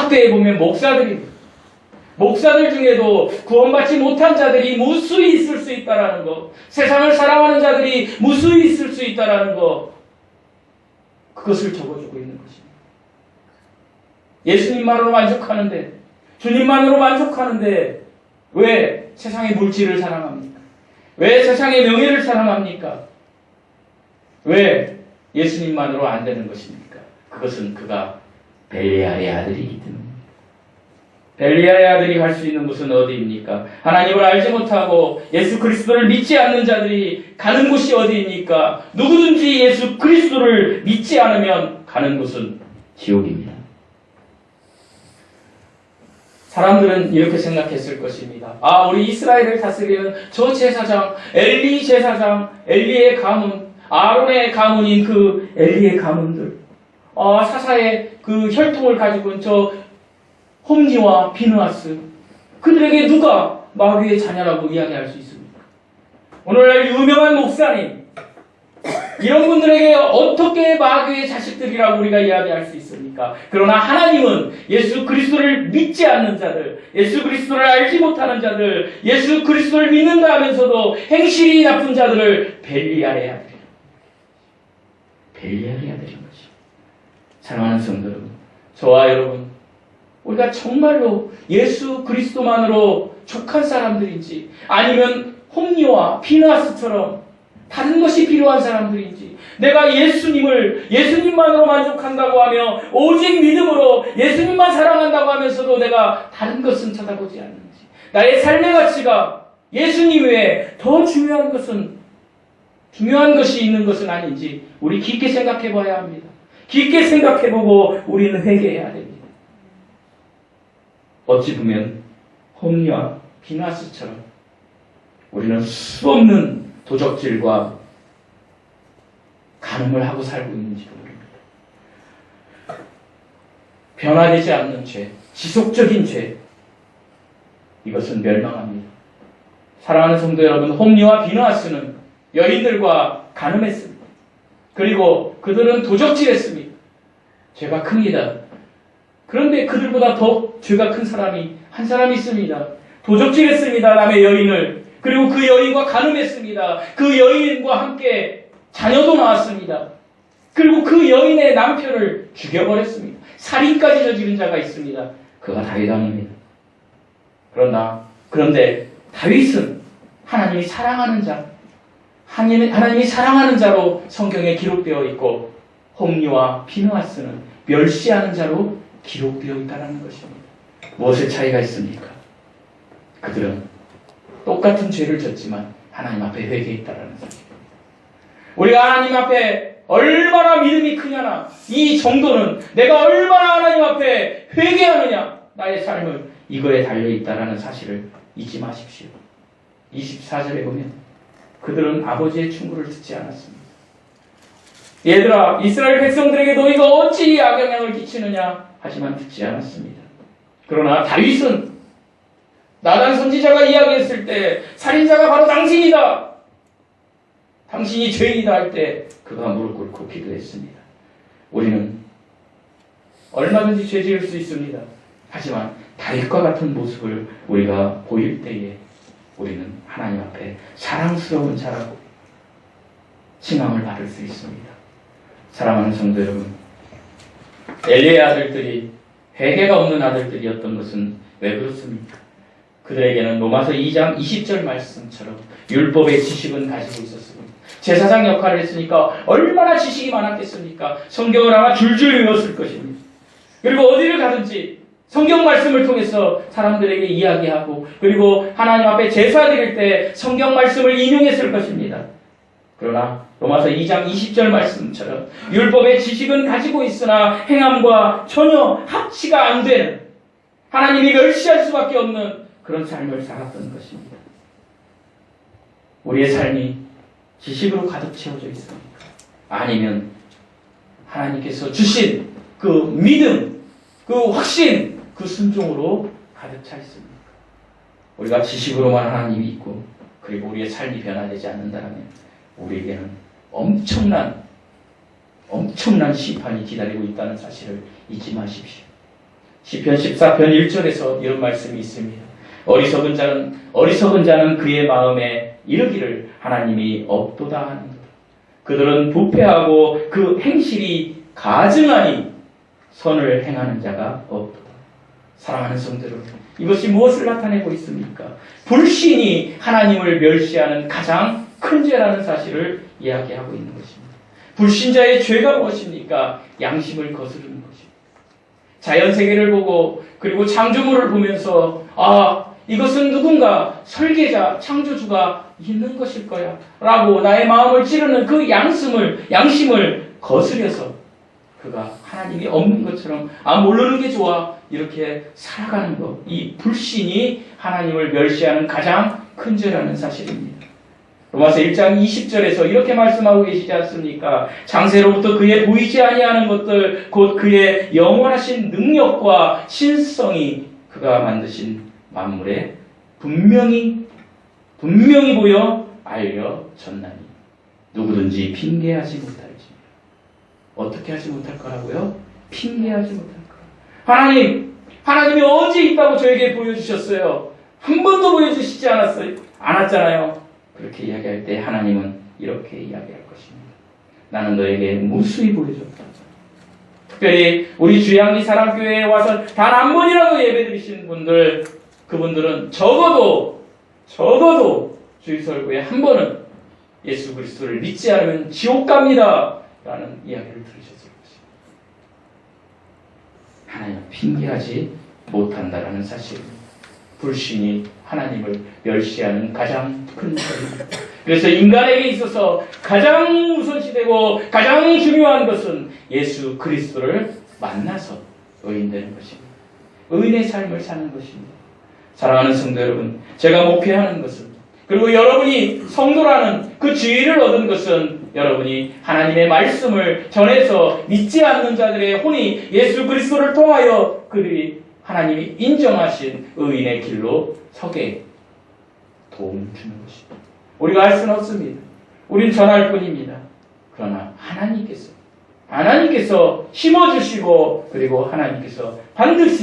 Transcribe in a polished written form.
학교에 보면 목사들 중에도 구원받지 못한 자들이 무수히 있을 수 있다라는 것, 세상을 사랑하는 자들이 무수히 있을 수 있다라는 것, 그것을 적어주고 있는 것입니다. 예수님만으로 만족하는데, 주님만으로 만족하는데 왜 세상의 물질을 사랑합니까? 왜 세상의 명예를 사랑합니까? 왜 예수님만으로 안 되는 것입니까? 그것은 그가 벨리알의 아들이기 때문입니다. 벨리알의 아들이 갈 수 있는 곳은 어디입니까? 하나님을 알지 못하고 예수 그리스도를 믿지 않는 자들이 가는 곳이 어디입니까? 누구든지 예수 그리스도를 믿지 않으면 가는 곳은 지옥입니다. 사람들은 이렇게 생각했을 것입니다. 우리 이스라엘을 다스리는 저 제사장, 엘리 제사장, 엘리의 가문, 아론의 가문인 그 엘리의 가문들, 사사의 그 혈통을 가지고 온 저 홈니와 비느하스, 그들에게 누가 마귀의 자녀라고 이야기할 수 있습니까? 오늘날 유명한 목사님, 이런 분들에게 어떻게 마귀의 자식들이라고 우리가 이야기할 수 있습니까? 그러나 하나님은 예수 그리스도를 믿지 않는 자들, 예수 그리스도를 알지 못하는 자들, 예수 그리스도를 믿는다 하면서도 행실이 나쁜 자들을 벨리알의 아들인 것이. 사랑하는 성도 여러분, 저와 여러분, 우리가 정말로 예수 그리스도만으로 족한 사람들인지, 아니면 홈리와 비느하스처럼 다른 것이 필요한 사람들인지, 내가 예수님만으로 만족한다고 하며 오직 믿음으로 예수님만 사랑한다고 하면서도 내가 다른 것은 쳐다보지 않는지, 나의 삶의 가치가 예수님 외에 더 중요한 것이 있는 것은 아닌지 우리 깊게 생각해 봐야 합니다. 깊게 생각해보고 우리는 회개해야 됩니다. 어찌 보면 홈리와 비느하스처럼 우리는 수없는 도적질과 간음을 하고 살고 있는지도 모릅니다. 변화되지 않는 죄, 지속적인 죄, 이것은 멸망합니다. 사랑하는 성도 여러분, 홈리와 비느하스는 여인들과 간음했습니다. 그리고 그들은 도적질했습니다. 죄가 큽니다. 그런데 그들보다 더 죄가 큰 사람이 한 사람이 있습니다. 도적질했습니다. 남의 여인을. 그리고 그 여인과 간음했습니다. 그 여인과 함께 자녀도 낳았습니다. 그리고 그 여인의 남편을 죽여버렸습니다. 살인까지 저지른 자가 있습니다. 그가 다윗 왕입니다. 그런데 다윗은 하나님이 사랑하는 자, 하나님이 사랑하는 자로 성경에 기록되어 있고, 홈리와 비느하스는 멸시하는 자로 기록되어 있다는 것입니다. 무엇의 차이가 있습니까? 그들은 똑같은 죄를 졌지만 하나님 앞에 회개했다는 사실입니다. 우리가 하나님 앞에 얼마나 믿음이 크냐나, 이 정도는 내가 얼마나 하나님 앞에 회개하느냐, 나의 삶은 이거에 달려있다는 사실을 잊지 마십시오. 24절에 보면 그들은 아버지의 충고를 듣지 않았습니다. 얘들아, 이스라엘 백성들에게 너희가 어찌 이 악영향을 끼치느냐 하지만 듣지 않았습니다. 그러나 다윗은 나단 선지자가 이야기했을 때 살인자가 바로 당신이다, 당신이 죄인이다 할 때 그가 무릎 꿇고 기도했습니다. 우리는 얼마든지 죄 지을 수 있습니다. 하지만 다윗과 같은 모습을 우리가 보일 때에 우리는 하나님 앞에 사랑스러운 자라고 칭함을 받을 수 있습니다. 사랑하는 성도 여러분, 엘리의 아들들이 회개가 없는 아들들이었던 것은 왜 그렇습니까? 그들에게는 로마서 2장 20절 말씀처럼 율법의 지식은 가지고 있었습니다. 제사장 역할을 했으니까 얼마나 지식이 많았겠습니까? 성경을 아마 줄줄 외웠을 것입니다. 그리고 어디를 가든지 성경 말씀을 통해서 사람들에게 이야기하고, 그리고 하나님 앞에 제사 드릴 때 성경 말씀을 인용했을 것입니다. 그러나 로마서 2장 20절 말씀처럼 율법의 지식은 가지고 있으나 행함과 전혀 합치가 안 되는, 하나님이 멸시할 수밖에 없는 그런 삶을 살았던 것입니다. 우리의 삶이 지식으로 가득 채워져 있습니까? 아니면 하나님께서 주신 그 믿음, 그 확신, 그 순종으로 가득 차 있습니까? 우리가 지식으로만 하나님이 있고 그리고 우리의 삶이 변화되지 않는다면 우리에게는 엄청난 심판이 기다리고 있다는 사실을 잊지 마십시오. 시편 14편 1절에서 이런 말씀이 있습니다. 어리석은 자는 그의 마음에 이르기를 하나님이 없도다 하는도다. 그들은 부패하고 그 행실이 가증하니 선을 행하는 자가 없도다. 사랑하는 성도 여러분, 이것이 무엇을 나타내고 있습니까? 불신이 하나님을 멸시하는 가장 큰 죄라는 사실을 이야기하고 있는 것입니다. 불신자의 죄가 무엇입니까? 양심을 거스르는 것입니다. 자연세계를 보고 그리고 창조물을 보면서 이것은 누군가 설계자, 창조주가 있는 것일 거야 라고 나의 마음을 찌르는 그 양심을 거스려서 그가 하나님이 없는 것처럼 모르는 게 좋아 이렇게 살아가는 것, 이 불신이 하나님을 멸시하는 가장 큰 죄라는 사실입니다. 로마서 1장 20절에서 이렇게 말씀하고 계시지 않습니까? 장세로부터 그의 보이지 아니하는 것들 곧 그의 영원하신 능력과 신성이 그가 만드신 만물에 분명히 보여 알려졌나니 누구든지 핑계하지 못할지. 어떻게 하지 못할 거라고요? 핑계하지 못할 거라. 하나님이 언제 있다고 저에게 보여주셨어요? 한 번도 보여주시지 않았잖아요. 그렇게 이야기할 때 하나님은 이렇게 이야기할 것입니다. 나는 너에게 무수히 보여줬다. 특별히 우리 주양리 사랑교회에 와서 단 한 번이라도 예배드리신 분들, 그분들은 적어도 주일 설교에 한 번은 예수 그리스도를 믿지 않으면 지옥 갑니다 라는 이야기를 들으셨을 것입니다. 하나님은 핑계하지 못한다라는 사실입니다. 불신이 하나님을 멸시하는 가장 큰 죄입니다. 그래서 인간에게 있어서 가장 우선시되고 가장 중요한 것은 예수 그리스도를 만나서 의인되는 것입니다. 의인의 삶을 사는 것입니다. 사랑하는 성도 여러분, 제가 목표하는 것은, 그리고 여러분이 성도라는 그 지위를 얻은 것은 여러분이 하나님의 말씀을 전해서 믿지 않는 자들의 혼이 예수 그리스도를 통하여 그들이 하나님이 인정하신 의인의 길로 서게 도움을 주는 것입니다. 우리가 할 수는 없습니다. 우린 전할 뿐입니다. 그러나 하나님께서 심어주시고 그리고 하나님께서 반드시